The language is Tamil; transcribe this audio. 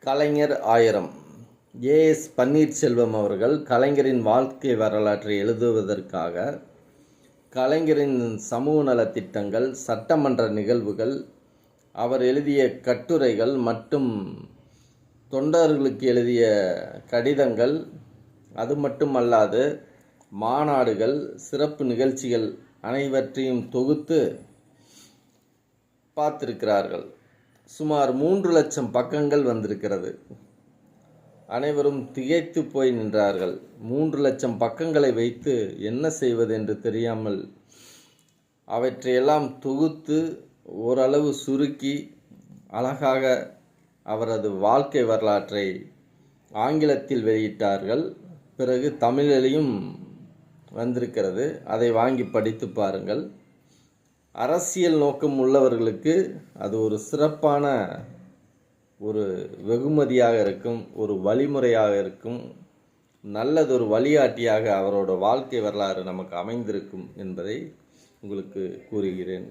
கலைஞர் 1000. ஏஎஸ் பன்னீர்செல்வம் அவர்கள் கலைஞரின் வாழ்க்கை வரலாற்றை எழுதுவதற்காக கலைஞரின் சமூக நலத்திட்டங்கள், சட்டமன்ற நிகழ்வுகள், அவர் எழுதிய கட்டுரைகள் மற்றும் தொண்டர்களுக்கு எழுதிய கடிதங்கள், அது மட்டுமல்லாது மாநாடுகள், சிறப்பு நிகழ்ச்சிகள் அனைவற்றையும் தொகுத்து பார்த்திருக்கிறார்கள். சுமார் 3 லட்சம் பக்கங்கள் வந்திருக்கிறது. அனைவரும் திகைத்து போய் நின்றார்கள். 3 லட்சம் பக்கங்களை வைத்து என்ன செய்வது என்று தெரியாமல் அவற்றையெல்லாம் தொகுத்து ஓரளவு சுருக்கி அழகாக அவரது வாழ்க்கை வரலாற்றை ஆங்கிலத்தில் வெளியிட்டார்கள். பிறகு தமிழிலையும் வந்திருக்கிறது. அதை வாங்கி படித்து பாருங்கள். அரசியல் நோக்கம் உள்ளவர்களுக்கு அது ஒரு சிறப்பான ஒரு வெகுமதியாக இருக்கும், ஒரு வழிமுறையாக இருக்கும், நல்லதொரு வழிகாட்டியாக அவரோட வாழ்க்கை வரலாறு நமக்கு அமைந்திருக்கும் என்பதை உங்களுக்கு கூறுகிறேன்.